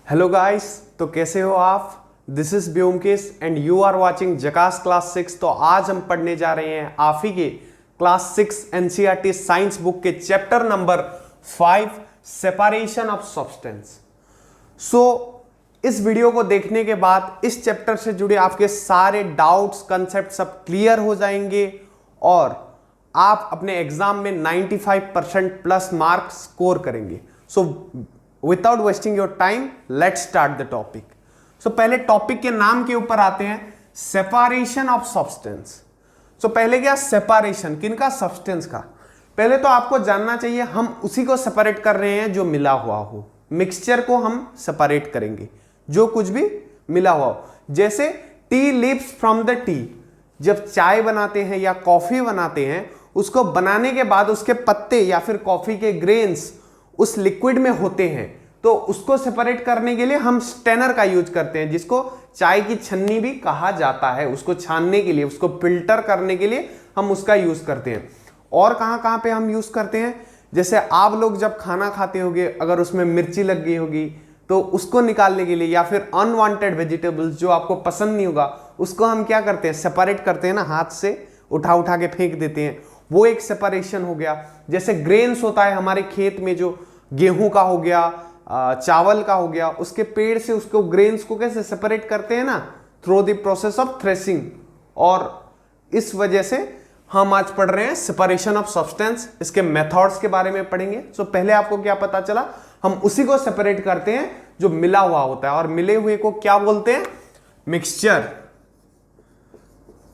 Hello guys, तो कैसे हो आप। This is Byomkesh and you are watching Jhakaas class 6। तो आज हम पढ़ने जा रहे हैं आप ही के क्लास 6 एनसीईआरटी साइंस बुक के chapter number 5 separation of substance. So इस वीडियो को देखने के बाद इस चैप्टर से जुड़े आपके सारे डाउट्स कंसेप्ट सब क्लियर हो जाएंगे और आप अपने एग्जाम में 95% प्लस मार्क्स स्कोर करेंगे। So without wasting your time let's start the topic. So पहले टॉपिक के नाम के ऊपर आते हैं, सेपरेशन ऑफ सब्सटेंस। सो पहले क्या सेपरेशन किनका, सब्सटेंस का। पहले तो आपको जानना चाहिए हम उसी को सेपरेट कर रहे हैं जो मिला हुआ हो। मिक्सचर को हम सेपरेट करेंगे जो कुछ भी मिला हुआ हो। जैसे tea leaves from the T, जब चाय बनाते हैं या कॉफी बनाते हैं, उसको बनाने के बाद उसके पत्ते या फिर कॉफी के ग्रेन्स उस लिक्विड में होते हैं, तो उसको सेपरेट करने के लिए हम स्टेनर का यूज करते हैं, जिसको चाय की छन्नी भी कहा जाता है। उसको छानने के लिए, उसको फिल्टर करने के लिए हम उसका यूज करते हैं। और कहां पे हम यूज करते हैं, जैसे आप लोग जब खाना खाते होगे, अगर उसमें मिर्ची लग गई होगी तो उसको निकालने के लिए, या फिर अनवांटेड वेजिटेबल्स जो आपको पसंद नहीं होगा उसको हम क्या करते हैं, सेपरेट करते हैं ना, हाथ से उठा के फेंक देते हैं। वो एक सेपरेशन हो गया। जैसे ग्रेन्स होता है हमारे खेत में, जो गेहूं का हो गया, चावल का हो गया, उसके पेड़ से उसको ग्रेन्स को कैसे सेपरेट करते हैं ना, through the process of threshing. और इस वजह से हम आज पढ़ रहे हैं सेपरेशन ऑफ सब्सटेंस। इसके मेथड्स के बारे में पढ़ेंगे। सो पहले आपको क्या पता चला, हम उसी को सेपरेट करते हैं जो मिला हुआ होता है, और मिले हुए को क्या बोलते हैं, मिक्सचर।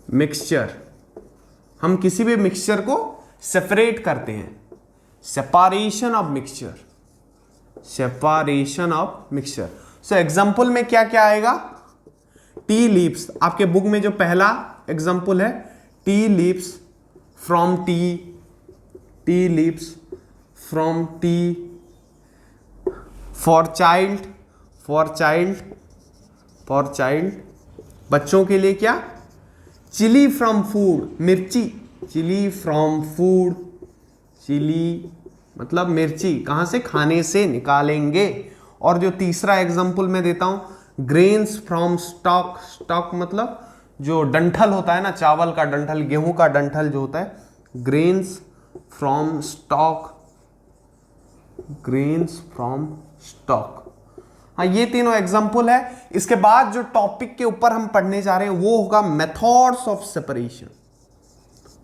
मिक्सचर, हम किसी भी मिक्सचर को सेपरेट करते हैं। Separation of mixture, separation of mixture. So example में क्या क्या आएगा, टी लीव्स, आपके बुक में जो पहला एग्जांपल है, tea leaves from T, tea leaves from T. For child, for child, for child, बच्चों के लिए क्या, चिली फ्रॉम फूड, मिर्ची, चिली फ्रॉम फूड, चिली मतलब मिर्ची, कहां से, खाने से निकालेंगे। और जो तीसरा एग्जांपल मैं देता हूं, ग्रेन्स फ्रॉम स्टॉक, स्टॉक मतलब जो डंठल होता है ना, चावल का डंठल, गेहूं का डंठल जो होता है, grains from stock, grains from stock. हाँ, ये तीनों एग्जांपल है। इसके बाद जो टॉपिक के ऊपर हम पढ़ने जा रहे हैं वो होगा मेथड्स ऑफ सेपरेशन।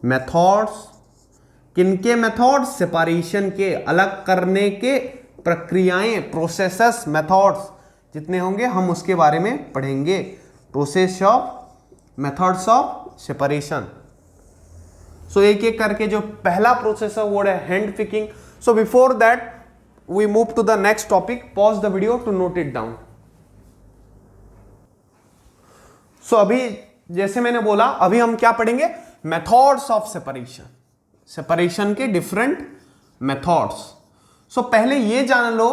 मेथड्स, किनके मेथड्स, सेपरेशन के, अलग करने के प्रक्रियाएं, प्रोसेसेस, मेथड्स जितने होंगे हम उसके बारे में पढ़ेंगे। Process of, methods of separation. So एक एक करके जो पहला प्रोसेस है वो है hand picking. So before that we move to the next topic, pause the video to note it down. So अभी जैसे मैंने बोला, अभी हम क्या पढ़ेंगे, मेथड्स ऑफ सेपरेशन, सेपरेशन के डिफरेंट मेथड्स। सो पहले ये जान लो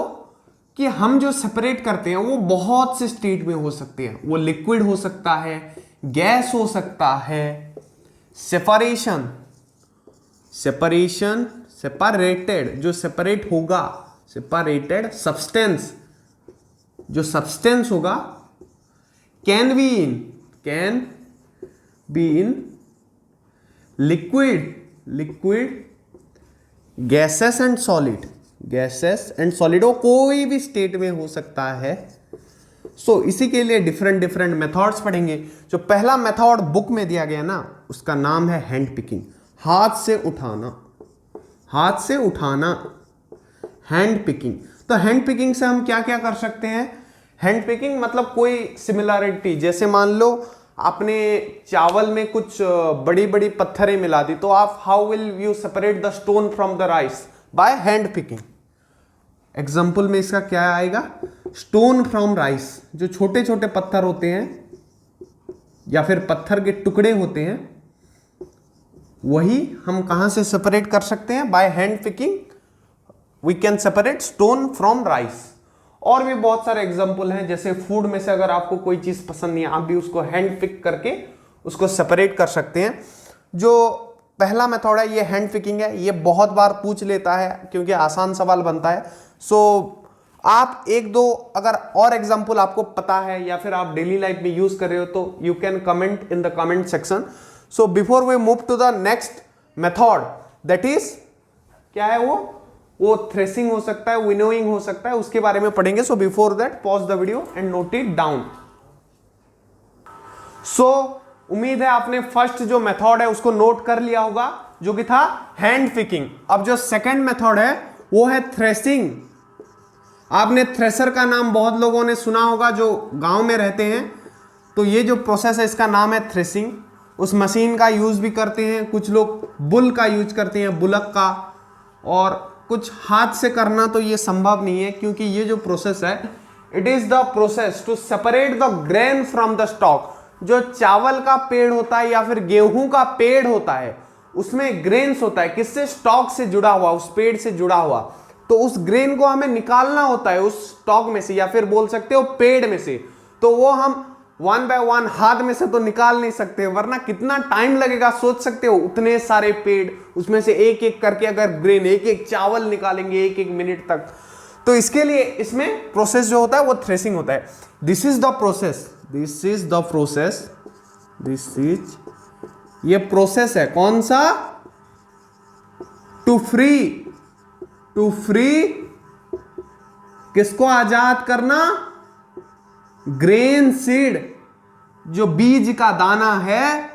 कि हम जो सेपरेट करते हैं वो बहुत से स्टेट में हो सकते हैं। वो लिक्विड हो सकता है, गैस हो सकता है। सेपरेशन, सेपरेशन, सेपरेटेड, जो सेपरेट होगा, सेपरेटेड सब्सटेंस, जो सब्सटेंस होगा, can be in liquid, liquid, gases and solid, gases and solid, वो कोई भी स्टेट में हो सकता है। सो इसी के लिए डिफरेंट डिफरेंट मेथड्स पढ़ेंगे। जो पहला मेथड बुक में दिया गया ना, उसका नाम है हैंड पिकिंग, हाथ से उठाना, हाथ से उठाना, हैंड पिकिंग। तो हैंड पिकिंग से हम क्या क्या कर सकते हैं, हैंड पिकिंग मतलब कोई सिमिलरिटी, जैसे मान लो आपने चावल में कुछ बड़ी बड़ी पत्थरें मिला दी, तो आप how will you separate the stone from the rice, bye hand picking. Example में इसका क्या आएगा, स्टोन फ्रॉम राइस, जो छोटे छोटे पत्थर होते हैं या फिर पत्थर के टुकड़े होते हैं, वही हम कहां से सेपरेट कर सकते हैं, by hand picking we can separate stone from rice. और भी बहुत सारे एग्जाम्पल हैं, जैसे फूड में से अगर आपको कोई चीज पसंद नहीं है, आप भी उसको हैंड पिक करके उसको सेपरेट कर सकते हैं। जो पहला मेथड है ये हैंड पिकिंग है। ये बहुत बार पूछ लेता है क्योंकि आसान सवाल बनता है। सो आप एक दो अगर और एग्जांपल आपको पता है या फिर आप डेली लाइफ में यूज कर रहे हो तो you can comment in the comment section. So before we move to the next method that is क्या है वो थ्रेसिंग हो सकता है, विनोइंग हो सकता है, उसके बारे में पढ़ेंगे। So before that pause the video and note it down. So उम्मीद है आपने फर्स्ट जो मेथड है उसको नोट कर लिया होगा, जो कि था हैंड पिकिंग। अब जो सेकंड मेथड है वो है थ्रेसिंग। आपने थ्रेसर का नाम बहुत लोगों ने सुना होगा जो गांव में रहते हैं। तो ये जो प्रोसेस है इसका नाम है थ्रेसिंग। उस मशीन का यूज भी करते हैं, कुछ लोग बुल का यूज करते हैं, बुलक का, और कुछ हाथ से करना तो ये संभव नहीं है, क्योंकि ये जो प्रोसेस है it is the process to separate the grain from the stalk. जो चावल का पेड़ होता है या फिर गेहूं का पेड़ होता है उसमें ग्रेन्स होता है, किससे? स्टॉक से जुड़ा हुआ, उस पेड़ से जुड़ा हुआ। तो उस ग्रेन को हमें निकालना होता है उस स्टॉक में से, या फिर बोल सकते हो पेड़ में से। तो वो हम 1 बाय 1 हाथ में से तो निकाल नहीं सकते, वरना कितना टाइम लगेगा सोच सकते हो। उतने सारे पेड़, उसमें से एक एक करके अगर ग्रेन, एक एक चावल निकालेंगे 1-1 मिनट तक, तो इसके लिए इसमें प्रोसेस जो होता है वो थ्रेसिंग होता है। This is the process, this is the process, this is, ये प्रोसेस है कौन सा? टू फ्री किसको आजाद करना? ग्रेन सीड, जो बीज का दाना है,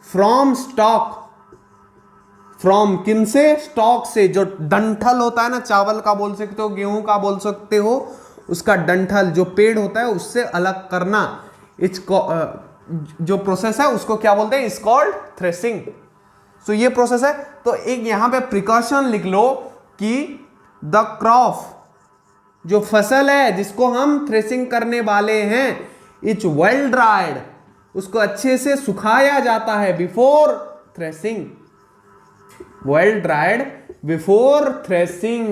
फ्रॉम स्टॉक। फ्रॉम किन से? स्टॉक से। जो डंठल होता है ना, चावल का बोल सकते हो, गेहूं का बोल सकते हो, उसका डंठल जो पेड़ होता है उससे अलग करना। जो प्रोसेस है उसको क्या बोलते हैं? Is called threshing. सो ये प्रोसेस है। तो एक यहां पे प्रिकॉशन लिख लो कि द क्रॉप, जो फसल है जिसको हम थ्रेसिंग करने वाले हैं, इट्स वेल ड्राइड, उसको अच्छे से सुखाया जाता है before threshing. Well dried before threshing,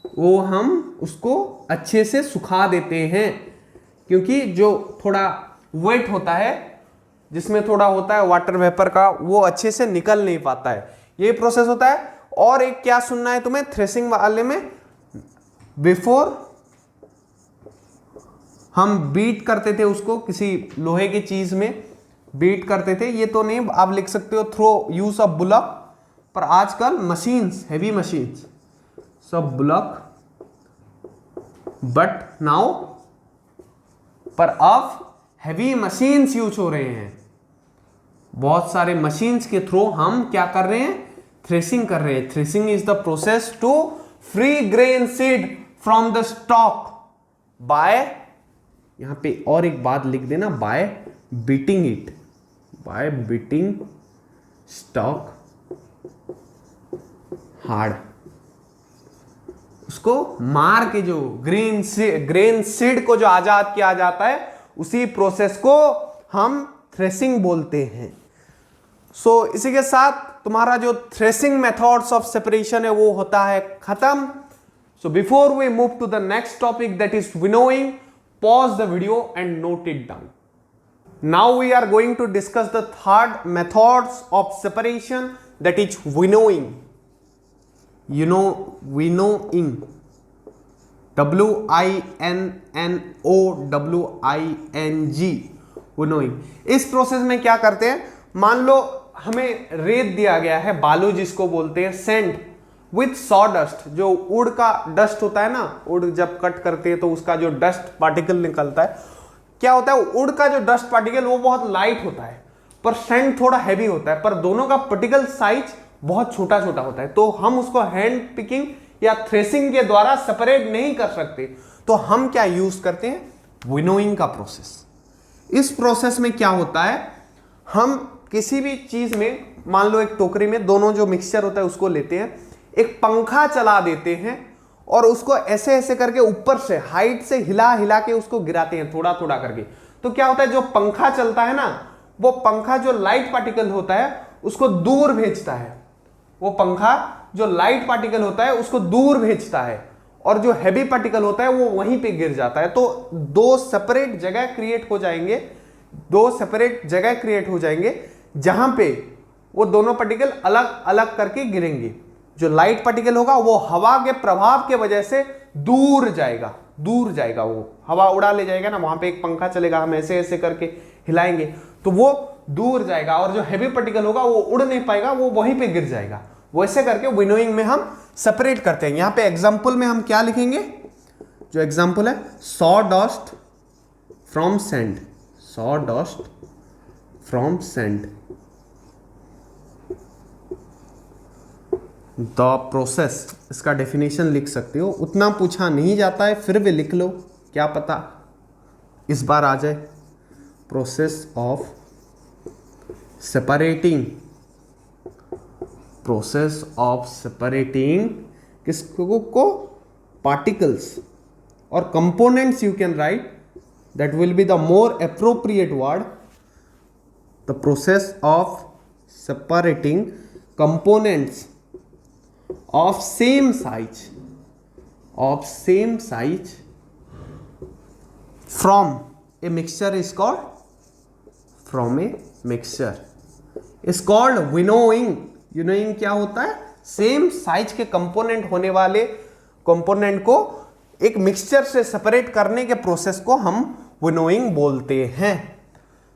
वो हम उसको अच्छे से सुखा देते हैं, क्योंकि जो थोड़ा वेट होता है, जिसमें थोड़ा होता है वाटर वेपर का, वो अच्छे से निकल नहीं पाता है। ये प्रोसेस होता है। और एक क्या सुनना है तुम्हें थ्रेसिंग वाले में? बिफोर हम बीट करते थे उसको, किसी लोहे की चीज में बीट करते थे। ये तो नहीं, आप लिख सकते हो थ्रो यूज ऑफ बुलक, पर आजकल मशीन्स, हेवी मशीन्स, सब बुलक, बट नाउ पर अब हेवी मशीन्स यूज हो रहे हैं। बहुत सारे मशीन्स के थ्रू हम क्या कर रहे हैं? थ्रेसिंग कर रहे हैं। Threshing is the process to free grain seed from the stalk by, यहां पे और एक बात लिख देना, by beating it, by beating stalk hard. उसको मार के जो ग्रेन सीड को जो आजाद किया जाता है, उसी प्रोसेस को हम थ्रेसिंग बोलते हैं। सो इसी के साथ तुम्हारा जो थ्रेसिंग मेथड्स ऑफ सेपरेशन है वो होता है खत्म। So before we move to the next topic that is winnowing, pause the video and note it down. Now we are going to discuss the third methods of separation that is winnowing. Winnowing, WINNOWING, winnowing. इस process में क्या करते हैं? मान लो हमें रेत दिया गया है, बालू जिसको बोलते हैं, सेंड विथ सॉडस्ट, जो उड़ का डस्ट होता है ना, उड़ जब कट करते हैं तो उसका जो डस्ट पार्टिकल निकलता है, क्या होता है? उड़ का जो डस्ट पार्टिकल वो बहुत लाइट होता है, पर सैंड थोड़ा हैवी होता है, पर दोनों का पार्टिकल साइज बहुत छोटा छोटा होता है। तो हम उसको हैंड पिकिंग या थ्रेसिंग के द्वारा सेपरेट नहीं कर सकते। तो हम क्या यूज करते हैं? विनोइंग का प्रोसेस। इस प्रोसेस में क्या होता है? हम किसी भी चीज में, मान लो एक टोकरी में दोनों जो मिक्सचर होता है उसको लेते हैं, एक पंखा चला देते हैं और उसको ऐसे ऐसे करके ऊपर से हाइट से हिला हिला के उसको गिराते हैं थोड़ा थोड़ा करके। तो क्या होता है? जो पंखा चलता है ना, वो पंखा जो लाइट पार्टिकल होता है उसको दूर भेजता है। वो पंखा जो लाइट पार्टिकल होता है उसको दूर भेजता है, और जो हैवी पार्टिकल होता है वो वहीं पे गिर जाता है। तो दो सेपरेट जगह क्रिएट हो जाएंगे, जहां पे वो दोनों पार्टिकल अलग अलग करके गिरेंगे। जो लाइट पार्टिकल होगा वो हवा के प्रभाव के वजह से दूर जाएगा, दूर जाएगा, वो हवा उड़ा ले जाएगा ना, वहां पे एक पंखा चलेगा, हम ऐसे ऐसे करके हिलाएंगे तो वो दूर जाएगा, और जो हैवी पार्टिकल होगा वो उड़ नहीं पाएगा, वो वहीं पे गिर जाएगा। वैसे करके विनोइंग में हम सेपरेट करते हैं। यहां पे एग्जांपल में हम क्या लिखेंगे, जो एग्जांपल है, saw dust from sand, saw dust from sand, the process, इसका डेफिनेशन लिख सकते हो, उतना पूछा नहीं जाता है, फिर भी लिख लो, क्या पता इस बार आ जाए। Process of separating, process of separating किसको, पार्टिकल्स और components, you can write, that will be the more appropriate word, the process of separating components of same size from a mixture is called, from a mixture is called winnowing। winnowing क्या होता है, same size के component होने वाले component को एक mixture से separate करने के प्रोसेस को हम विनोइंग बोलते हैं।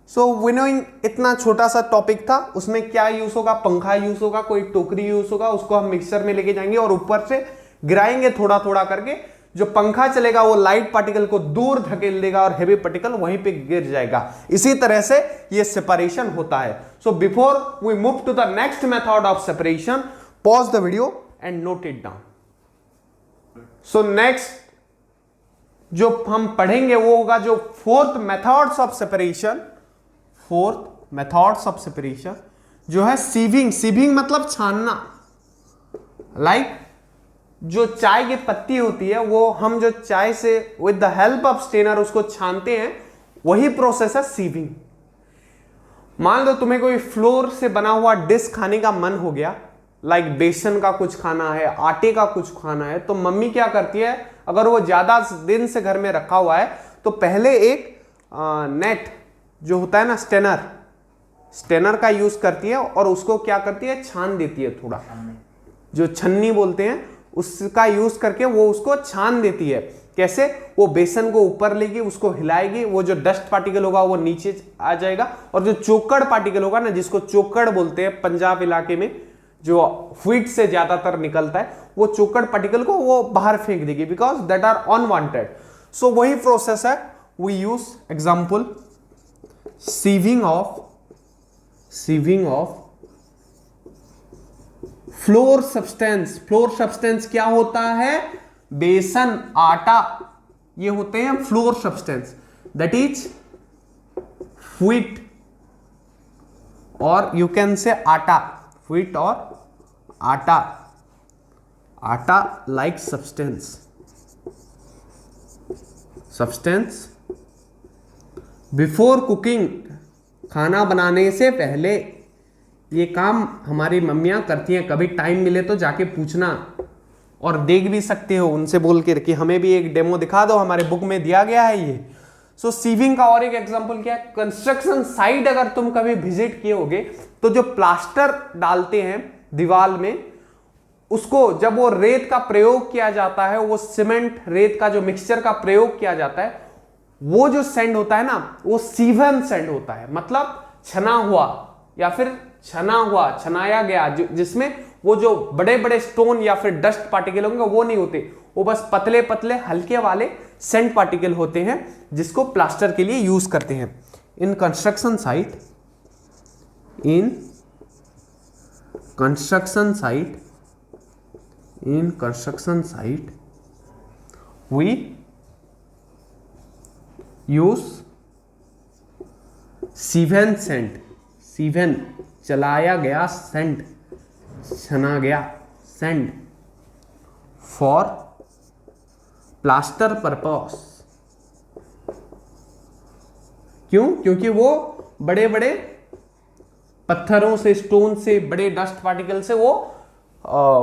सो विनोइंग इतना छोटा सा टॉपिक था, उसमें क्या यूज होगा, पंखा यूज होगा, कोई टोकरी यूज होगा, उसको हम मिक्सर में लेके जाएंगे और ऊपर से गिराएंगे थोड़ा थोड़ा करके, जो पंखा चलेगा वो लाइट पार्टिकल को दूर धकेल देगा और हेवी पार्टिकल वहीं पे गिर जाएगा। इसी तरह से ये सेपरेशन होता है। So before we move to the next method of separation, pause the video and note it down. So next जो हम पढ़ेंगे वो होगा जो fourth methods of separation, fourth methods of separation जो है सीविंग। सीविंग मतलब छानना, लाइक जो चाय की पत्ती होती है वो हम जो चाय से with the help of strainer उसको छानते हैं, वही प्रोसेस है सीविंग। मान लो तुम्हें कोई फ्लोर से बना हुआ डिश खाने का मन हो गया, लाइक बेसन का कुछ खाना है, आटे का कुछ खाना है, तो मम्मी क्या करती है, अगर वो ज्यादा दिन से घर में रखा हुआ है तो पहले एक नेट जो होता है ना, स्टेनर का यूज करती है और उसको क्या करती है, छान देती है, थोड़ा जो छन्नी बोलते हैं उसका यूज करके वो उसको छान देती है। कैसे, वो बेसन को ऊपर लेगी, उसको हिलाएगी, वो जो डस्ट पार्टिकल होगा वो नीचे आ जाएगा, और जो चोकड़ पार्टिकल होगा ना, जिसको चोकड़ बोलते हैं पंजाब इलाके में, जो व्हीट से ज्यादातर निकलता है, वो चोकड़ पार्टिकल को वो बाहर फेंक देगी, because that are unwanted. So वही प्रोसेस है, we use example sieving of flour substance. Flour substance क्या होता है, बेसन, आटा, ये होते हैं flour substance, that is wheat और यू कैन से आटा, व्हीट और आटा, आटा लाइक सब्सटेंस बिफोर कुकिंग। खाना बनाने से पहले ये काम हमारी मम्मियां करती हैं, कभी टाइम मिले तो जाके पूछना, और देख भी सकते हो उनसे बोल के कि हमें भी एक डेमो दिखा दो, हमारे बुक में दिया गया है ये। सो सीविंग का और एक एग्जांपल क्या है, कंस्ट्रक्शन साइट अगर तुम कभी विजिट किए होगे तो जो प्लास्टर डालते हैं दीवार में, उसको जब वो रेत का प्रयोग किया जाता है, वो सीमेंट रेत का जो मिक्सचर का प्रयोग किया जाता है, वो जो सैंड होता है ना, वो सीवन सैंड होता है, मतलब छना हुआ या फिर छनाया गया, जिसमें वो जो बड़े बड़े स्टोन या फिर डस्ट पार्टिकल होंगे वो नहीं होते, वो बस पतले पतले हल्के वाले सैंड पार्टिकल होते हैं, जिसको प्लास्टर के लिए यूज करते हैं। In construction site we use sieved sand, sieved चलाया गया सैंड, छना गया सैंड, फॉर प्लास्टर पर्पस। क्यों, क्योंकि वो बड़े बड़े पत्थरों से, स्टोन से, बड़े डस्ट पार्टिकल से वो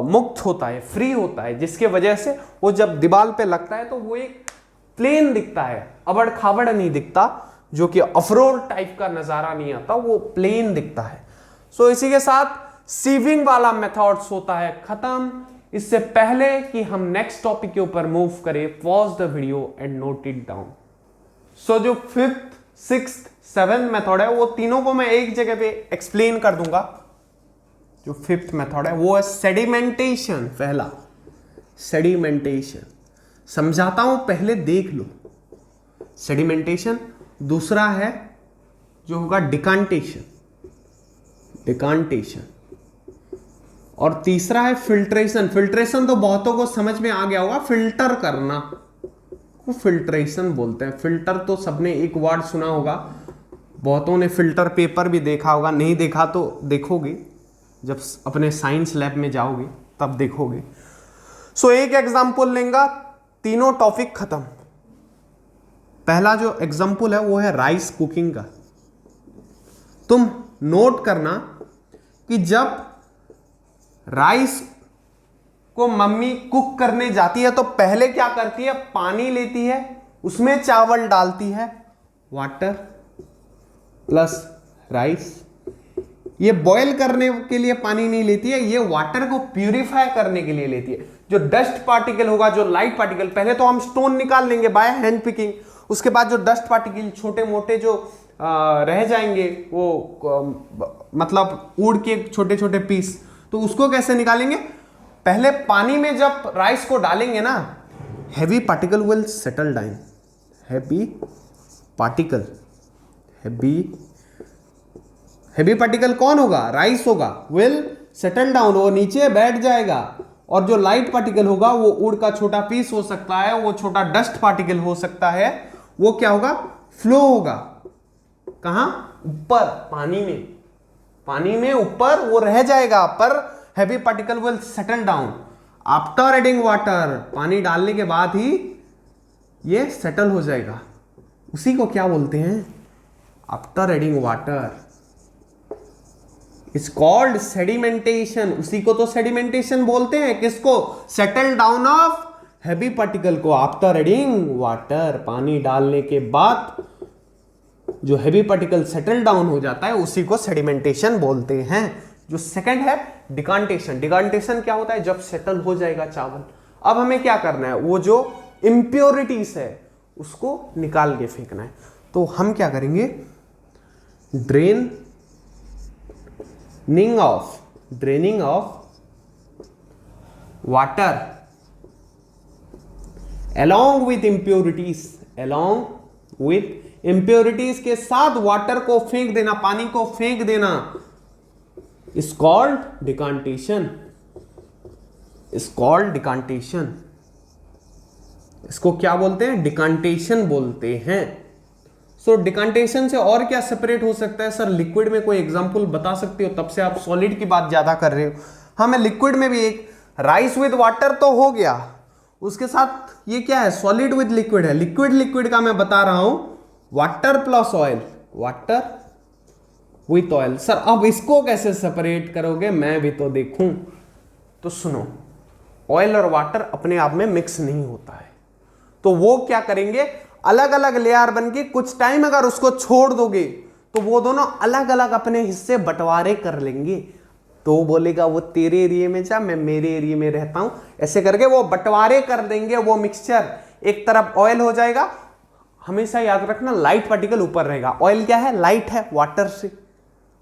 मुक्त होता है, फ्री होता है, जिसके वजह से वो जब दीवार पे लगता है तो वो एक प्लेन दिखता है, अबड़ खाबड़ नहीं दिखता, जो कि अफरोर टाइप का नजारा नहीं आता, वो प्लेन दिखता है। सो इसी के साथ सीविंग वाला मेथड्स होता है खत्म। इससे पहले कि हम नेक्स्ट टॉपिक के ऊपर मूव करें, pause the video and note it down. So जो 5th, 6th, 7th मेथड है वो तीनों को मैं एक जगह पे एक्सप्लेन कर दूंगा। जो 5th मेथड है वो है सेडिमेंटेशन। पहला सेडिमेंटेशन समझाता हूं, पहले देख लो। सेडिमेंटेशन। दूसरा है जो होगा डिकांटेशन, डिकांटेशन। और तीसरा है फिल्ट्रेशन। फिल्ट्रेशन तो बहुतों को समझ में आ गया होगा, फिल्टर करना वो फिल्ट्रेशन बोलते हैं। फिल्टर तो सबने एक वर्ड सुना होगा, बहुतों ने फिल्टर पेपर भी देखा होगा, नहीं देखा तो देखोगे जब अपने साइंस लैब में जाओगे तब देखोगे। सो एक एग्जांपल लेंगे, तीनों टॉपिक खत्म। पहला जो एग्जांपल है वो है राइस कुकिंग का। तुम नोट करना कि जब राइस को मम्मी कुक करने जाती है तो पहले क्या करती है, पानी लेती है, उसमें चावल डालती है, वाटर प्लस राइस। ये बॉयल करने के लिए पानी नहीं लेती है, ये वाटर को प्यूरिफाई करने के लिए लेती है। जो डस्ट पार्टिकल होगा, जो लाइट पार्टिकल, पहले तो हम स्टोन निकाल लेंगे बाय हैंड पिकिंग, उसके बाद जो डस्ट पार्टिकल छोटे मोटे जो रह जाएंगे वो मतलब उड़ के छोटे छोटे पीस, तो उसको कैसे निकालेंगे। पहले पानी में जब राइस को डालेंगे ना, heavy particle will settle down. Heavy particle, heavy particle कौन होगा, राइस होगा, विल सेटल डाउन, वो नीचे बैठ जाएगा। और जो लाइट पार्टिकल होगा वो उड़ का छोटा पीस हो सकता है, वो छोटा डस्ट पार्टिकल हो सकता है, वो क्या होगा, फ्लो होगा। कहां, ऊपर पानी में, पानी में ऊपर वो रह जाएगा, पर heavy particle will settle down after adding water. पानी डालने के बाद ही ये सेटल हो जाएगा। उसी को क्या बोलते हैं, after adding water, it's called sedimentation. उसी को तो सेडिमेंटेशन बोलते हैं। किसको, settle down of heavy particle को आफ्टर एडिंग वाटर। पानी डालने के बाद जो हैवी पार्टिकल सेटल डाउन हो जाता है उसी को सेडिमेंटेशन बोलते हैं। जो सेकंड है डिकांटेशन। डिकांटेशन क्या होता है, जब सेटल हो जाएगा चावल, अब हमें क्या करना है, वो जो इंप्योरिटीज है उसको निकाल के फेंकना है। तो हम क्या करेंगे, draining of water along with impurities के साथ वाटर को फेंक देना, पानी को फेंक देना, is called decantation, इसको क्या बोलते हैं, डिकांटेशन बोलते हैं। सो डिकांटेशन से और क्या सेपरेट हो सकता है सर, लिक्विड में कोई एग्जांपल बता सकते हो, तब से आप सॉलिड की बात ज्यादा कर रहे हो। हाँ, मैं लिक्विड में भी एक राइस विद वाटर तो हो गया, उसके साथ ये क्या है, सॉलिड विद लिक्विड है। लिक्विड का मैं बता रहा हूं, water plus oil, water with oil. Sir अब इसको कैसे सेपरेट करोगे, मैं भी तो देखूं। तो सुनो, ऑयल और वाटर अपने आप में मिक्स नहीं होता है, तो वो क्या करेंगे, अलग अलग लेयर बन के कुछ टाइम अगर उसको छोड़ दोगे तो वो दोनों अलग अलग अपने हिस्से बंटवारे कर लेंगे। तो वो बोलेगा वो तेरे एरिया में जा, मैं मेरे एरिया में रहता हूं, ऐसे करके वो बंटवारे कर देंगे। वो मिक्सचर एक तरफ ऑयल हो जाएगा। हमेशा याद रखना, लाइट पार्टिकल ऊपर रहेगा। ऑयल क्या है, लाइट है वाटर से।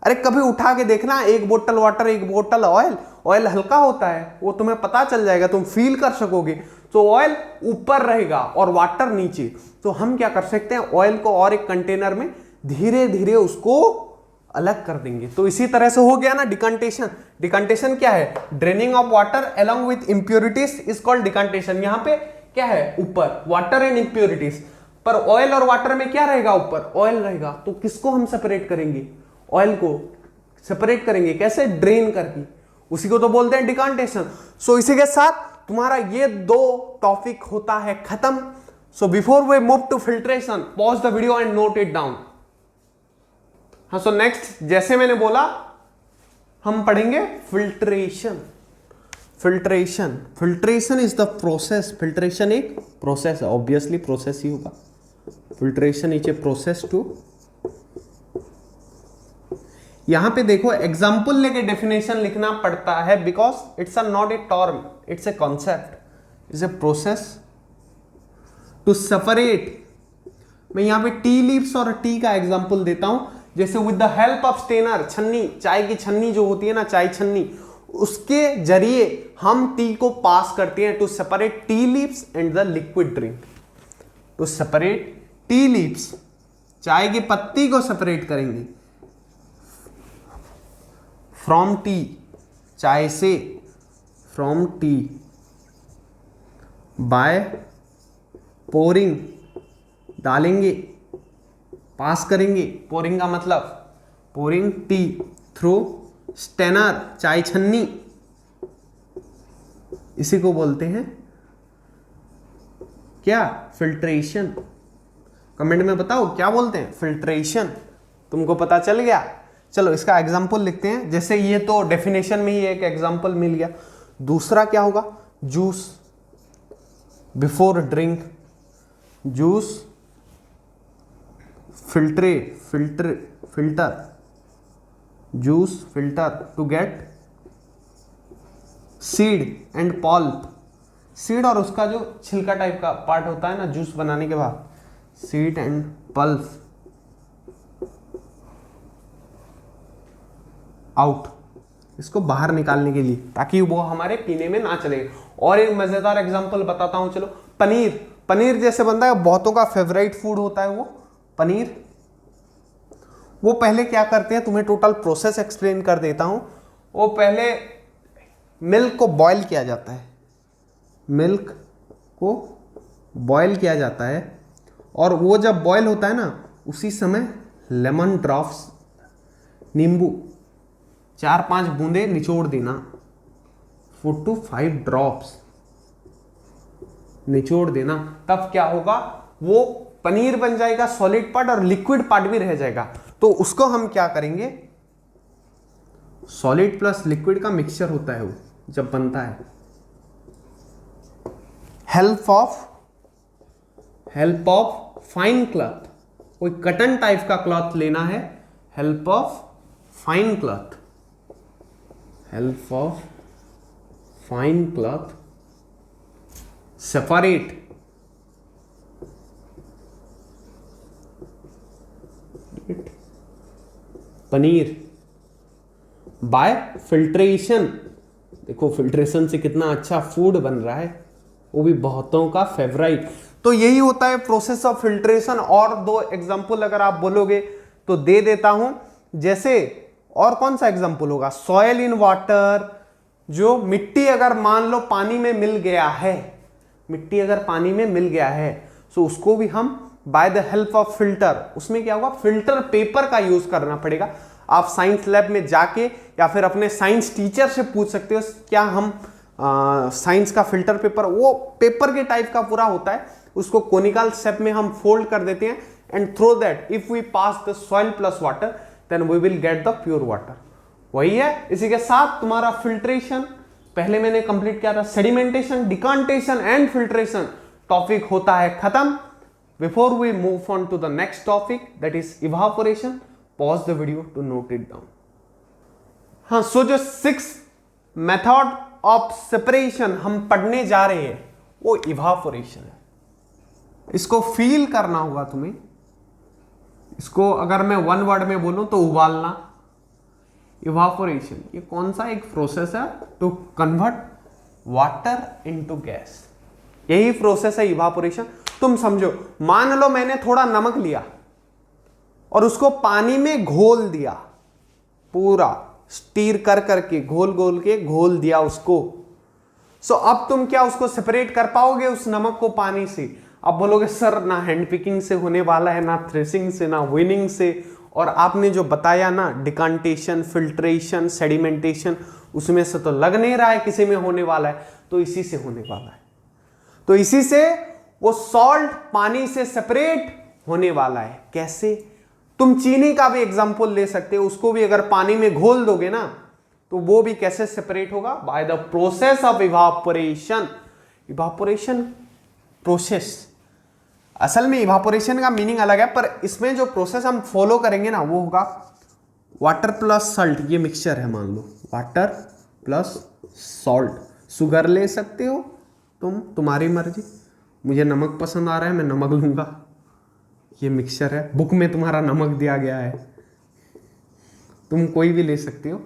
अरे कभी उठा के देखना, एक बोतल वाटर एक बोतल ऑयल, ऑयल हल्का होता है, वो तुम्हें पता चल जाएगा, तुम फील कर सकोगे। तो ऑयल ऊपर रहेगा और वाटर नीचे। तो हम क्या कर सकते हैं, ऑयल को और एक कंटेनर में धीरे धीरे उसको अलग कर देंगे। तो इसी तरह से हो गया ना डिकांटेशन। डिकांटेशन क्या है, draining of water along with impurities is called decantation. यहां पे क्या है, ऊपर वाटर एंड इंप्योरिटीज, पर ऑयल और वाटर में क्या रहेगा, ऊपर ऑयल रहेगा। तो किसको हम सेपरेट करेंगे, ऑयल को सेपरेट करेंगे, कैसे, ड्रेन करके। उसी को तो बोलते हैं डिकांटेशन। सो इसी के साथ तुम्हारा ये दो टॉपिक होता है खत्म। So before we move to filtration, pause the video and note it down. हाँ, सो नेक्स्ट जैसे मैंने बोला हम पढ़ेंगे filtration. Filtration is the process. Filtration एक प्रोसेस है, ऑब्वियसली प्रोसेस ही होगा। Filtration is a process to, यहां पे देखो एग्जाम्पल लेके डेफिनेशन लिखना पड़ता है, because it's a not a term. It's a concept, is a process to separate. मैं यहाँ पे टी लीव्स और टी का एग्जांपल देता हूं, जैसे with the help of strainer, छन्नी, चाय की छन्नी जो होती है ना, चाय छन्नी, उसके जरिए हम टी को पास करते हैं to separate tea leaves and the liquid drink. To separate tea leaves, चाय की पत्ती को सेपरेट करेंगे फ्रॉम टी, चाय से, फ्रॉम टी, बाय पोरिंग, डालेंगे, पास करेंगे, पोरिंग का मतलब पोरिंग टी थ्रू स्टेनर, चाय छन्नी, इसी को बोलते हैं क्या, फिल्ट्रेशन। कमेंट में बताओ क्या बोलते हैं, फिल्ट्रेशन। तुमको पता चल गया? चलो इसका एग्जांपल लिखते हैं। जैसे ये तो डेफिनेशन में ही एक एग्जांपल मिल गया। दूसरा क्या होगा, juice, before drink, juice filter, juice filter to get seed and pulp. Seed और उसका जो छिलका टाइप का पार्ट होता है ना जूस बनाने के बाद, सीड एंड पल्प आउट, इसको बाहर निकालने के लिए, ताकि वो हमारे पीने में ना चले। और एक मजेदार एग्जांपल बताता हूं, चलो। पनीर, पनीर जैसे बनता है, बहुतों का फेवरेट फूड होता है वो पनीर। वो पहले क्या करते हैं, तुम्हें टोटल प्रोसेस एक्सप्लेन कर देता हूं। वो पहले मिल्क को बॉयल किया जाता है, मिल्क को बॉयल किया जाता है, और वो जब बॉयल होता है ना, उसी समय लेमन ड्रॉप्स, नींबू 4-5 बूंदे निचोड़ देना, 4 to 5 ड्रॉप्स निचोड़ देना। तब क्या होगा, वो पनीर बन जाएगा सॉलिड पार्ट, और लिक्विड पार्ट भी रह जाएगा। तो उसको हम क्या करेंगे, सॉलिड प्लस लिक्विड का मिक्सचर होता है वो जब बनता है, हेल्प ऑफ फाइन क्लॉथ, कोई कटन टाइप का क्लॉथ लेना है, help of fine cloth, help of fine cloth separate paneer bye filtration. देखो फिल्ट्रेशन से कितना अच्छा फूड बन रहा है, वो भी बहुतों का फेवरेट। तो यही होता है प्रोसेस ऑफ फिल्ट्रेशन। और 2 एग्जांपल अगर आप बोलोगे तो दे देता हूं। जैसे और कौन सा एग्जांपल होगा, सॉयल इन वाटर, जो मिट्टी अगर मान लो पानी में मिल गया है, मिट्टी अगर पानी में मिल गया है, तो उसको भी हम by the help of filter, उसमें क्या होगा, फिल्टर पेपर का यूज करना पड़ेगा। आप साइंस लैब में जाके या फिर अपने साइंस टीचर से पूछ सकते हो, क्या हम साइंस का फिल्टर पेपर, वो पेपर के टाइप का पूरा होता है, उसको कोनिकल शेप में हम फोल्ड कर देते हैं, and throw that if we pass the soil plus water then we will get the pure water. वही है। इसी के साथ तुम्हारा फिल्ट्रेशन पहले मैंने कंप्लीट किया था, सेडिमेंटेशन, डिकांटेशन एंड फिल्ट्रेशन टॉपिक होता है खत्म। Before we move on to the next topic, that is evaporation, pause the video to note it down. हाँ, so जो 6 method of separation हम पढ़ने जा रहे हैं वो evaporation है। इसको फील करना होगा तुम्हें। इसको अगर मैं 1 वर्ड में बोलूं तो उबालना, evaporation। ये कौन सा एक प्रोसेस है, to convert water into gas, यही प्रोसेस है इवापोरेशन। तुम समझो, मान लो मैंने थोड़ा नमक लिया और उसको पानी में घोल दिया, पूरा स्टीर कर करके घोल के घोल दिया उसको। सो अब तुम क्या उसको सेपरेट कर पाओगे उस नमक को पानी से? अब बोलोगे सर ना हैंड पिकिंग से होने वाला है, ना थ्रेसिंग से, ना विनिंग से, और आपने जो बताया ना डिकांटेशन, फिल्ट्रेशन, सेडिमेंटेशन, उसमें से तो लग नहीं रहा है किसी में होने वाला है। तो इसी से होने वाला है। तो इसी से वो सॉल्ट पानी से सेपरेट होने वाला है। कैसे? तुम चीनी का भी एग्जांपल ले सकते हो, उसको भी अगर पानी में घोल दोगे ना तो वो भी कैसे सेपरेट होगा? By the process of evaporation. Evaporation process, असल में इवापोरेशन का मीनिंग अलग है, पर इसमें जो प्रोसेस हम फॉलो करेंगे ना वो होगा वाटर प्लस सॉल्ट। ये मिक्सचर है, मान लो वाटर प्लस सॉल्ट। शुगर ले सकते हो तुम्हारी मर्जी। मुझे नमक पसंद आ रहा है, मैं नमक लूंगा। ये मिक्सचर है, बुक में तुम्हारा नमक दिया गया है, तुम कोई भी ले सकते हो।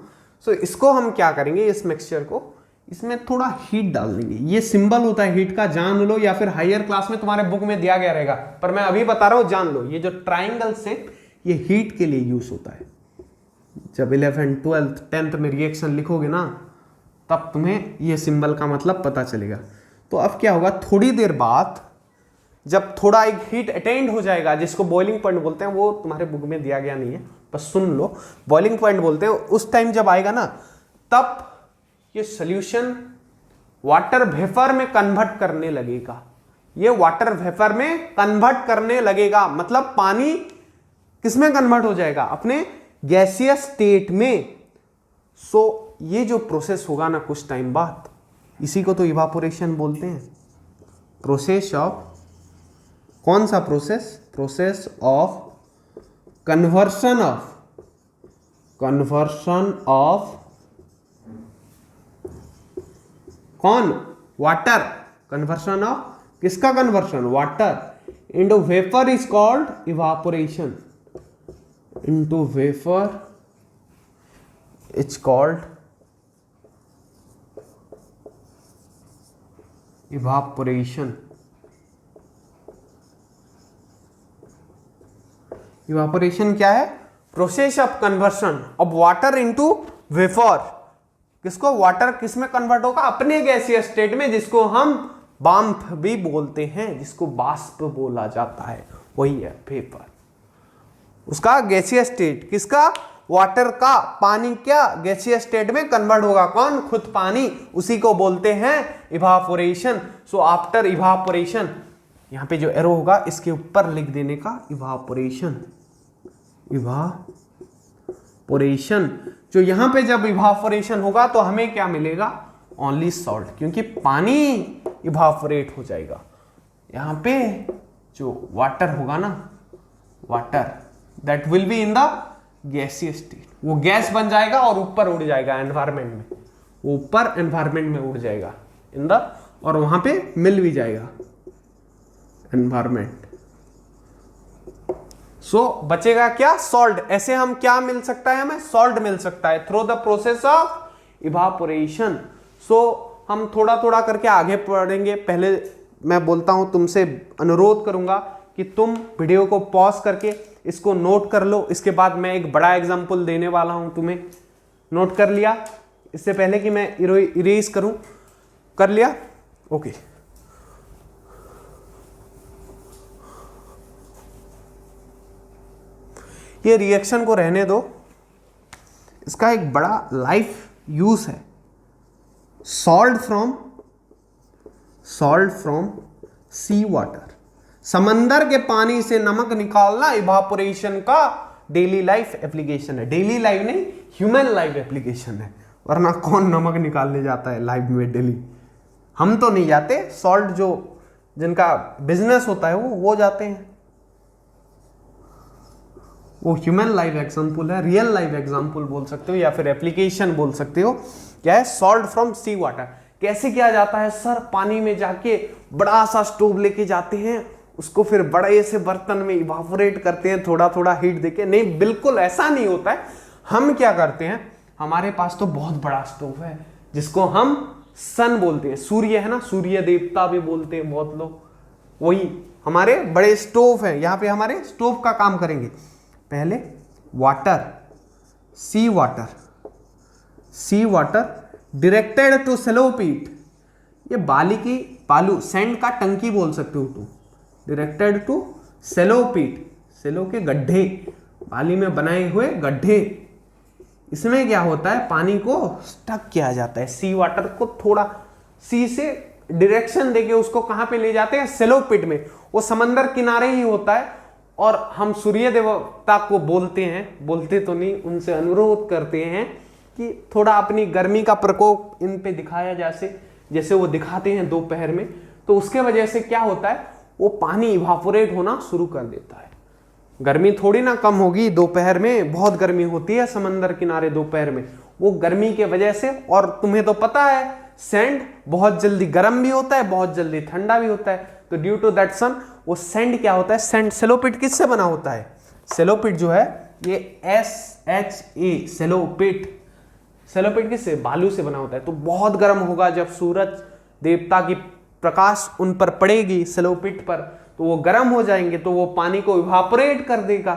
सो इसको हम क्या करेंगे, इस मिक्सचर को इसमें थोड़ा हीट डाल देंगे। ये सिंबल होता है हीट का, जान लो, या फिर हायर क्लास में तुम्हारे बुक में दिया गया रहेगा, पर मैं अभी बता रहा हूं, जान लो। ये जो ट्राइंगल शेप, ये हीट के लिए यूज होता है। जब 11th 12th 10th में रिएक्शन लिखोगे ना, तब तुम्हें ये सिंबल का मतलब पता चलेगा। तो अब क्या होगा, थोड़ी देर बाद जब थोड़ा एक हीट अटेंड हो जाएगा, जिसको बॉइलिंग पॉइंट बोलते हैं, वो तुम्हारे बुक में दिया गया नहीं है, बस सुन लो, बॉइलिंग पॉइंट बोलते हैं। उस टाइम जब आएगा ना, तब ये सॉल्यूशन वाटर वेपर में कन्वर्ट करने लगेगा। ये वाटर वेपर में कन्वर्ट करने लगेगा, मतलब पानी किसमें कन्वर्ट हो जाएगा, अपने गैसियस स्टेट में। सो ये जो प्रोसेस होगा ना कुछ टाइम बाद, इसी को तो इवापोरेशन बोलते हैं। प्रोसेस ऑफ, कौन सा process, process of conversion of कौन, वाटर, कन्वर्शन ऑफ किसका conversion, water into vapour is called evaporation, into vapour is called evaporation. Evaporation क्या है, process of conversion of water into vapour. किसको, water किस में convert होगा, अपने गैसीय स्टेट में, जिसको हम बाम्फ भी बोलते हैं, जिसको बाष्प बोला जाता है, वही है वेपर। उसका गैसीय स्टेट, किसका, वाटर का, पानी क्या गैसीय स्टेट में कन्वर्ट होगा, कौन, खुद पानी, उसी को बोलते हैं इवापोरेशन। सो आफ्टर इवापोरेशन, यहां पे जो एरो होगा इसके ऊपर लिख देने का, इवापोरेशन, इवापोरेशन। जो यहां पे जब इवापोरेशन होगा तो हमें क्या मिलेगा, ओनली सॉल्ट, क्योंकि पानी इवापोरेट हो जाएगा। यहां पे जो वाटर होगा ना, water that will be in the gaseous state, वो गैस बन जाएगा और ऊपर उड़ जाएगा एनवायरमेंट में, वो ऊपर एनवायरमेंट में उड़ जाएगा इन द, और वहां पे मिल भी जाएगा एनवायरमेंट। सो बचेगा क्या, सॉल्ट। ऐसे हम क्या मिल सकता है, हमें सॉल्ट मिल सकता है through the process of evaporation. So हम थोड़ा थोड़ा करके आगे पढ़ेंगे। पहले मैं बोलता हूं, तुमसे अनुरोध करूंगा कि तुम वीडियो को पॉज करके इसको नोट कर लो। इसके बाद मैं एक बड़ा एग्जांपल देने वाला हूं तुम्हें। नोट कर लिया, इससे पहले कि मैं इरेज करूं, कर लिया, ओके। ये रिएक्शन को रहने दो, इसका एक बड़ा लाइफ यूज है। सॉल्ट फ्रॉम सी वाटर, समंदर के पानी से नमक निकालना इवापोरेशन का डेली लाइफ एप्लीकेशन है। डेली लाइफ नहीं, ह्यूमन लाइफ एप्लीकेशन है, वरना कौन नमक निकालने जाता है लाइफ में डेली, हम तो नहीं जाते। सॉल्ट जो जिनका बिजनेस होता है वो जाते हैं, वो ह्यूमन लाइफ एग्जाम्पल है, रियल लाइफ एग्जाम्पल बोल सकते हो या फिर एप्लीकेशन बोल सकते हो। क्या है, सॉल्ट फ्रॉम सी वाटर। कैसे किया जाता है सर, पानी में जाके बड़ा सा स्टोव लेके जाते हैं, उसको फिर बड़े से बर्तन में इवापोरेट करते हैं थोड़ा थोड़ा हीट देके। नहीं, बिल्कुल ऐसा नहीं होता है। हम क्या करते हैं, हमारे पास तो बहुत बड़ा स्टोव है जिसको हम सन बोलते हैं, सूर्य है ना, सूर्य देवता भी बोलते हैं बहुत लोग, वही हमारे बड़े स्टोव है। यहाँ पे हमारे स्टोव का काम करेंगे। पहले water, sea water directed to shallow pit, ये बालू सैंड का टंकी बोल सकते हो तुम, डायरेक्टेड टू सेलो पीट, सेलो के गड्ढे, बाली में बनाए हुए गड्ढे। इसमें क्या होता है, पानी को स्टक किया जाता है, सी वाटर को थोड़ा सी से डायरेक्शन देके उसको कहां पे ले जाते हैं, सेलो पिट में। वो समंदर किनारे ही होता है। और हम सूर्य देवता को बोलते तो नहीं, उनसे अनुरोध करते हैं कि थोड़ा अपनी गर्मी का प्रकोप इन पे दिखाया जैसे वो दिखाते हैं दोपहर में। तो उसके वजह से क्या होता है, वो पानी इवापोरेट होना शुरू कर देता है। गर्मी थोड़ी ना कम होगी, दोपहर में बहुत गर्मी होती है समंदर किनारे दोपहर में। वो गर्मी के वजह से, और तुम्हें तो पता है सैंड बहुत जल्दी गर्म भी होता है, बहुत जल्दी ठंडा भी होता है। तो ड्यू टू दैट सन वो सैंड क्या होता है, सैंड सेलोपिट किससे बना होता है, सेलोपिट जो है ये SHA सेलोपिट, सेलोपिट किससे, बालू से बना होता है। तो बहुत गर्म होगा, जब सूरज देवता की प्रकाश उन पर पड़ेगी सेलोपिट पर तो वो गर्म हो जाएंगे, तो वो पानी को इवापोरेट कर देगा।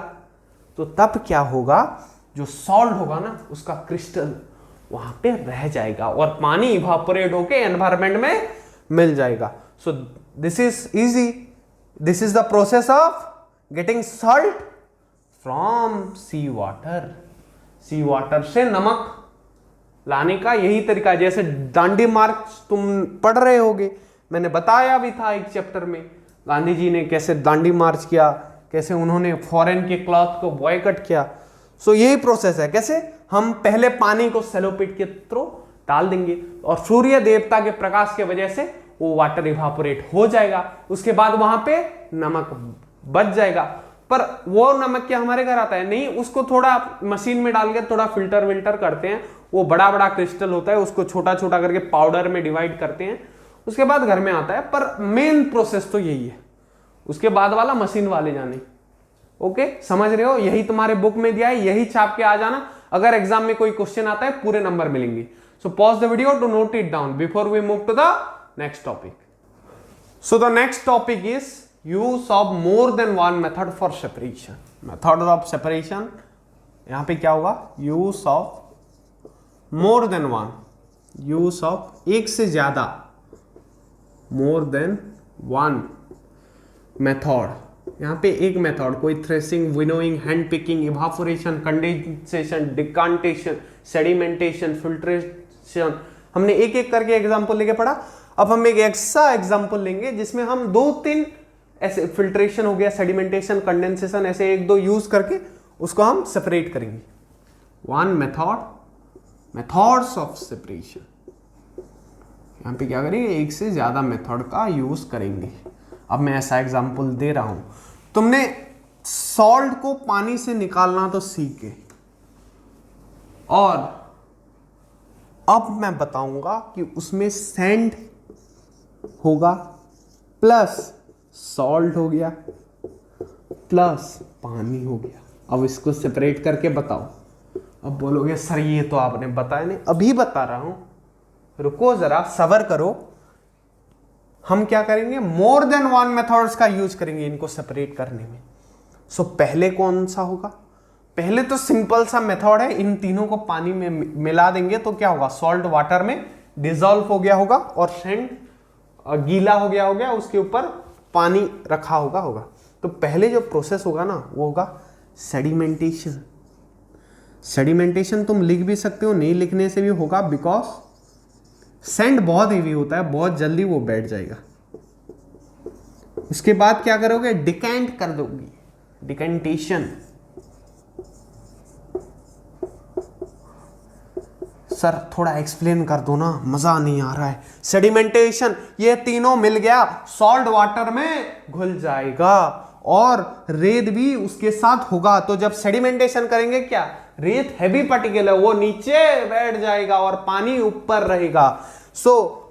तो तब क्या होगा, जो सॉल्ट होगा ना उसका क्रिस्टल वहां पे रह जाएगा और पानी इवापोरेट होके एनवायरमेंट में मिल जाएगा। So this is easy, this is the process of getting salt from sea water. Sea water से नमक लाने का यही तरीका है। जैसे दांडी मार्च तुम पढ़ रहे होगे, मैंने बताया भी था एक चैप्टर में, गांधी जी ने कैसे दांडी मार्च किया, कैसे उन्होंने फॉरेन के क्लॉथ को बॉयकट किया। सो यही प्रोसेस है, कैसे हम पहले पानी को सेलोपिट के थ्रू डाल देंगे और सूर्य देवता के प्रकाश के वजह से वो वाटर इवापोरेट हो जाएगा। उसके बाद वहां पे नमक बच जाएगा। पर वो नमक क्या हमारे घर आता है, नहीं, उसको थोड़ा मशीन में डाल के थोड़ा फिल्टर विल्टर करते हैं, वो बड़ा बड़ा क्रिस्टल होता है, उसको छोटा छोटा करके पाउडर में डिवाइड करते हैं, उसके बाद घर में आता है। पर मेन प्रोसेस तो यही है, उसके बाद वाला मशीन वाले जाने। ओके, समझ रहे हो, यही तुम्हारे बुक में दिया है, यही छाप के आ जाना। अगर एग्जाम में कोई क्वेश्चन आता है पूरे नंबर मिलेंगे। So pause the video to note it down before we move to the next topic. So the next topic is use of more than one method for separation. Method of separation, यहां पे क्या होगा, use of more than one, use of एक से ज्यादा, मोर than one method. यहां पे एक मेथड, कोई threshing, winnowing, hand picking, evaporation, condensation, decantation, sedimentation, filtration, हमने एक एक करके एग्जांपल लेके पढ़ा। अब हम एक ऐसा एग्जांपल लेंगे जिसमें हम 2-3 ऐसे, फिल्ट्रेशन हो गया, सेडिमेंटेशन, कंडेंसेशन, ऐसे 1-2 यूज करके उसको हम सेपरेट करेंगे। One method, methods of separation, यहां पे क्या करेंगे, एक से ज्यादा मेथड का यूज करेंगे। अब मैं ऐसा एग्जांपल दे रहा हूं, तुमने सॉल्ट को पानी से निकालना तो सीख गए, और अब मैं बताऊंगा कि उसमें सैंड होगा प्लस सॉल्ट हो गया प्लस पानी हो गया। अब इसको सेपरेट करके बताओ। अब बोलोगे सर ये तो आपने बताया नहीं, अभी बता रहा हूं, रुको जरा, सब्र करो। हम क्या करेंगे, मोर देन वन मेथड्स का यूज करेंगे इनको सेपरेट करने में। सो पहले कौन सा होगा, पहले तो सिंपल सा मेथड है, इन तीनों को पानी में मिला देंगे तो क्या होगा, सॉल्ट वाटर में डिसॉल्व हो गया होगा और सैंड गीला हो गया होगा, उसके ऊपर पानी रखा होगा। तो पहले जो प्रोसेस होगा ना वो होगा सेडिमेंटेशन। सेडिमेंटेशन तुम लिख भी सकते हो, नहीं लिखने से भी होगा, बिकॉज सैंड बहुत हेवी होता है, बहुत जल्दी वो बैठ जाएगा। उसके बाद क्या करोगे, डिकेंट कर दोगे, डिकेंटेशन। सर थोड़ा एक्सप्लेन कर दो ना, मजा नहीं आ रहा है। सेडिमेंटेशन, ये तीनों मिल गया, सॉल्ट वाटर में घुल जाएगा और रेत भी उसके साथ होगा। तो जब सेडिमेंटेशन करेंगे, क्या रेत हैवी पार्टिकल है, वो नीचे बैठ जाएगा और पानी ऊपर रहेगा।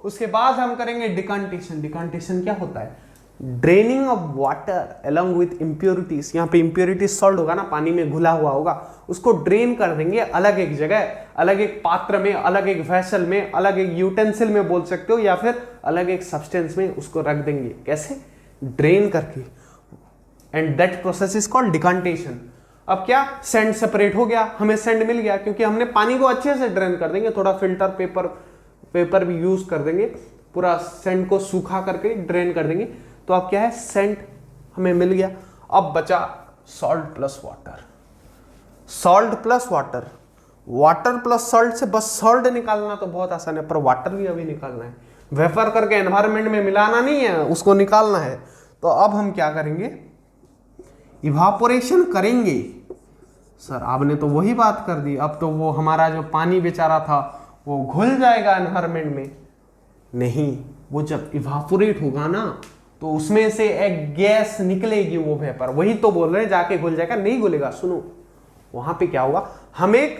उसके बाद हम करेंगे डिकांटेशन। डिकांटेशन क्या होता है, draining of water along with impurities. यहाँ पे इंप्योरिटीज सॉल्ट होगा ना, पानी में घुला हुआ होगा, उसको ड्रेन कर देंगे अलग एक जगह, अलग एक पात्र में, अलग एक वेसल में, अलग एक यूटेंसिल में बोल सकते हो, या फिर अलग एक सब्सटेंस में उसको रख देंगे। कैसे, ड्रेन करके, and that process is called decantation. अब क्या, सैंड सेपरेट हो गया, हमें सैंड मिल गया, क्योंकि हमने पानी को अच्छे से ड्रेन कर देंगे, थोड़ा फिल्टर पेपर भी यूज कर देंगे, पूरा सैंड को सूखा करके ड्रेन कर देंगे। तो अब क्या है, सैंड हमें मिल गया। अब बचा salt plus water. Salt plus water, water plus salt से बस सॉल्ट निकालना तो बहुत आसान है, पर वाटर भी अभी निकालना है। वेपर करके एनवायरमेंट में मिलाना नहीं है, उसको निकालना है। तो अब हम क्या करेंगे, इवापोरेशन करेंगे। सर आपने तो वही बात कर दी, अब तो वो हमारा जो पानी बेचारा था वो घुल जाएगा एनवायरमेंट में। नहीं, वो जब इवापोरेट होगा ना तो उसमें से एक गैस निकलेगी, वो वेपर, वही तो बोल रहे हैं, जाके घुल जाएगा। नहीं घुलेगा, सुनो, वहां पे क्या होगा, हम एक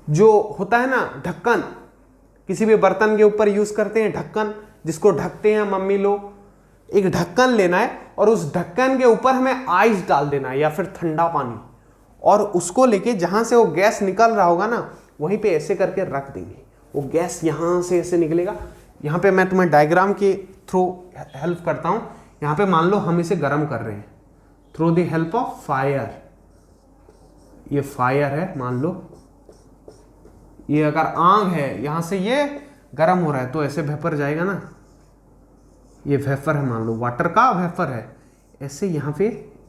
जो होता है ना ढक्कन, किसी भी बर्तन के ऊपर यूज करते हैं ढक्कन, जिसको ढकते हैं मम्मी लोग। एक ढक्कन लेना है और उस ढक्कन के ऊपर हमें आइस डाल देना है या फिर ठंडा पानी, और उसको लेके जहां से वो गैस निकल रहा होगा ना वहीं पे ऐसे करके रख देंगे। वो गैस यहां से ऐसे निकलेगा। यहां पे मैं तुम्हें डायग्राम के थ्रू हेल्प करता हूं। यहां पे मान लो हम इसे गर्म कर रहे हैं through the help of fire. ये फायर है, मान लो ये अगर आग है, यहां से ये गर्म हो रहा है तो ऐसे वेपर जाएगा ना। ये वेपर है, मान लो वाटर का वेपर है। ऐसे यहां पे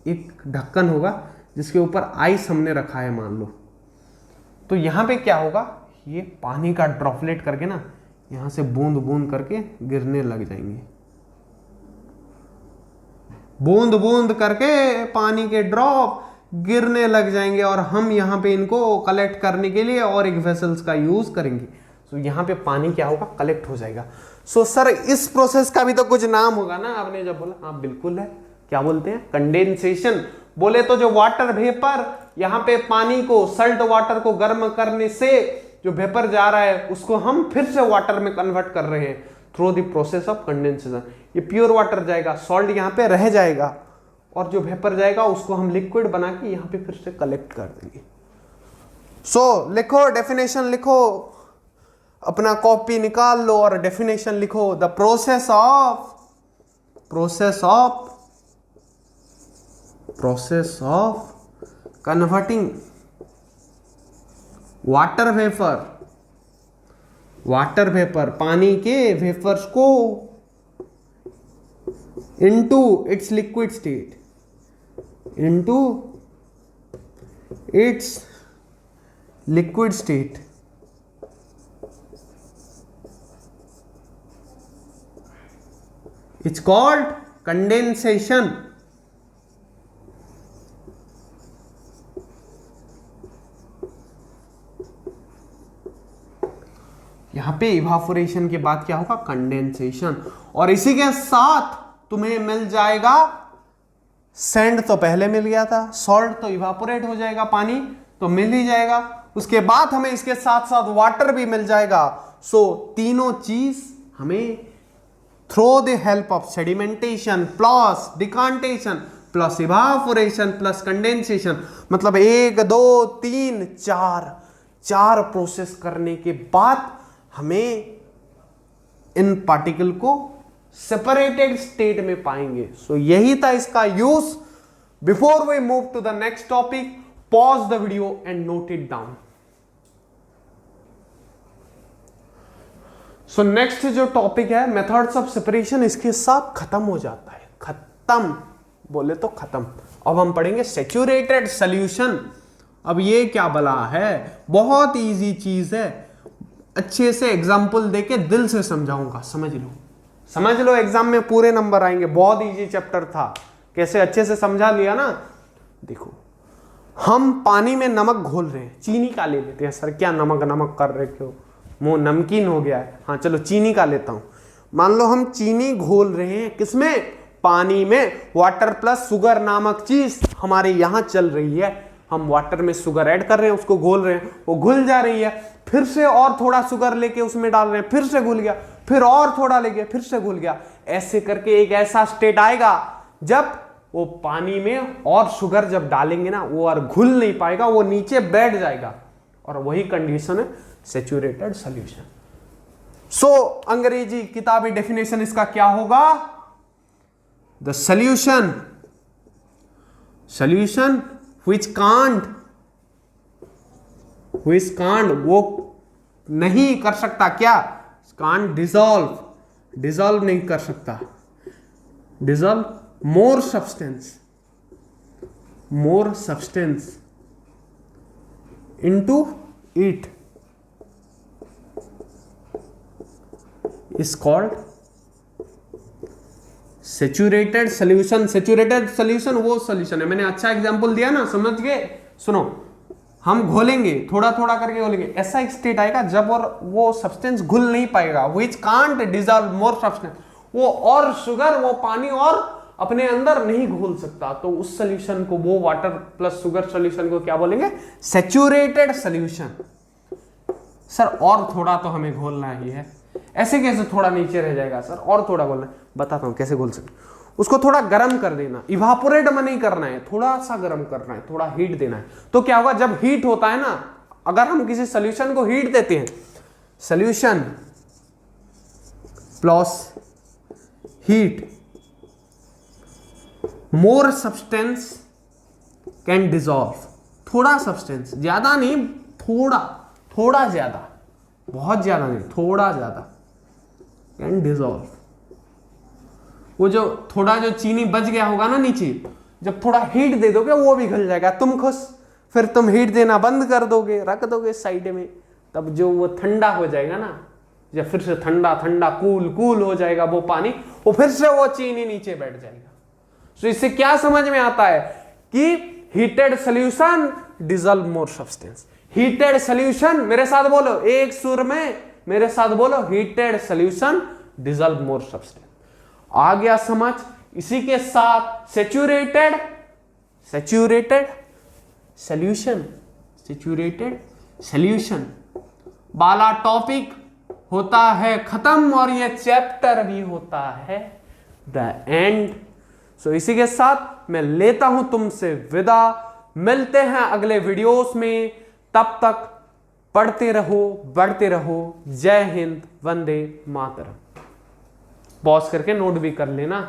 एक ढक्कन होगा जिसके ऊपर आइस हमने रखा है मान लो। तो यहां पे क्या होगा, ये पानी का ड्रॉपलेट करके ना यहां से बूंद बूंद करके गिरने लग जाएंगे। बूंद बूंद करके पानी के ड्रॉप गिरने लग जाएंगे और हम यहाँ पे इनको कलेक्ट करने के लिए और एक वेसल्स का यूज करेंगे। तो यहाँ पे पानी क्या होगा, कलेक्ट हो जाएगा। सो सर इस प्रोसेस का भी तो कुछ नाम होगा ना, आपने जब बोला। हाँ बिल्कुल है, क्या बोलते हैं, कंडेंसेशन। बोले तो जो वाटर वेपर यहाँ पे पानी को, सल्ट वाटर को गर्म करने से जो वेपर जा रहा है उसको हम फिर से वाटर में कन्वर्ट कर रहे हैं through the process of condensation. ये प्योर वाटर जाएगा, सॉल्ट यहाँ पे रह जाएगा और जो वेपर जाएगा उसको हम लिक्विड बना के यहाँ पे फिर से कलेक्ट कर देंगे। सो लिखो, डेफिनेशन लिखो, अपना कॉपी निकाल लो और डेफिनेशन लिखो। The process of converting water vapour पानी के वेपर्स को into its liquid state, it's called condensation। यहां पे इवापोरेशन के बाद क्या होगा, कंडेंसेशन। और इसी के साथ तुम्हें मिल जाएगा सैंड, तो पहले मिल गया था, सॉल्ट तो इवापोरेट हो जाएगा, पानी तो मिल ही जाएगा। उसके बाद हमें इसके साथ साथ वाटर भी मिल जाएगा। सो तीनों चीज हमें through the help of sedimentation plus decantation plus evaporation plus condensation, मतलब 1 2 3 4 प्रोसेस करने के बाद हमें इन पार्टिकल को सेपरेटेड स्टेट में पाएंगे। सो यही था इसका use. Before we move to the next topic, pause the video and note it down. So next जो टॉपिक है मेथड्स ऑफ सेपरेशन, इसके साथ खत्म हो जाता है। खत्म बोले तो खत्म। अब हम पढ़ेंगे सैचुरेटेड सॉल्यूशन। अब ये क्या बला है, बहुत इजी चीज है, अच्छे से एग्जांपल देके दिल से समझाऊंगा, समझ लो एग्जाम में पूरे नंबर आएंगे। बहुत इजी चैप्टर था, कैसे अच्छे से समझा लिया ना। देखो हम पानी में नमक घोल रहे हैं, चीनी का ले लेते हैं। सर क्या नमक कर रहे हो, मुंह नमकीन हो गया है। हाँ चलो चीनी का लेता हूं। मान लो हम चीनी घोल रहे हैं, किसमें, पानी में। वाटर प्लस शुगर नामक चीज हमारे यहां चल रही है। हम वाटर में शुगर ऐड कर रहे हैं, उसको घोल रहे हैं, वो घुल जा रही है। फिर से और थोड़ा शुगर लेके उसमें डाल रहे हैं, फिर से घुल गया, फिर और थोड़ा लेके फिर से घुल गया। ऐसे करके एक ऐसा स्टेट आएगा जब वो पानी में और शुगर जब डालेंगे ना, वो और घुल नहीं पाएगा, वो नीचे बैठ जाएगा। और वही कंडीशन है सैचुरेटेड सॉल्यूशन। सो अंग्रेजी किताबी डेफिनेशन इसका क्या होगा, द सॉल्यूशन which can't वो नहीं कर सकता, क्या, can't dissolve नहीं कर सकता, dissolve more substance into it is called saturated solution. Saturated solution वो सॉल्यूशन है, मैंने अच्छा एग्जांपल दिया ना, समझ गए। सुनो, हम घोलेंगे, थोड़ा थोड़ा करके घोलेंगे, ऐसा एक स्टेट आएगा जब और वो सब्सटेंस घुल नहीं पाएगा, which can't dissolve more substance, वो और शुगर, वो पानी और अपने अंदर नहीं घोल सकता। तो उस सॉल्यूशन को, वो वाटर प्लस शुगर सॉल्यूशन को क्या बोलेंगे, सैचुरेटेड सॉल्यूशन। सर और थोड़ा तो हमें घोलना ही है। ऐसे कैसे थोड़ा नीचे रह जाएगा सर, और थोड़ा घोलना है। बताता हूं कैसे घोल सकते। उसको थोड़ा गर्म कर देना, इवापोरेट में नहीं करना है, थोड़ा सा गर्म करना है, थोड़ा हीट देना है। तो क्या होगा, जब हीट होता है ना, अगर हम किसी सोल्यूशन को हीट देते हैं, solution plus heat, more substance can dissolve. थोड़ा सब्सटेंस, ज्यादा नहीं, थोड़ा, थोड़ा ज्यादा, बहुत ज्यादा नहीं, थोड़ा ज्यादा, कैन डिसॉल्व। वो जो थोड़ा जो चीनी बच गया होगा ना नीचे, जब थोड़ा हीट दे दोगे वो भी घुल जाएगा, तुम खुश। फिर तुम हीट देना बंद कर दोगे, रख दोगे साइड में, तब जो वो ठंडा हो जाएगा ना, जब फिर से ठंडा ठंडा कूल कूल हो जाएगा वो पानी, वो फिर से वो चीनी नीचे बैठ जाएगा। तो इससे क्या समझ में आता है कि heated solution dissolve more substance. Heated solution, मेरे साथ बोलो एक सुर में, मेरे साथ बोलो, heated solution dissolve more substance. आ गया समझ। इसी के साथ saturated, saturated solution, saturated solution वाला टॉपिक होता है खत्म, और ये चैप्टर भी होता है द एंड। सो इसी के साथ मैं लेता हूं तुमसे विदा। मिलते हैं अगले वीडियोस में, तब तक पढ़ते रहो, बढ़ते रहो। जय हिंद, वंदे मातरम। पॉज करके नोट भी कर लेना।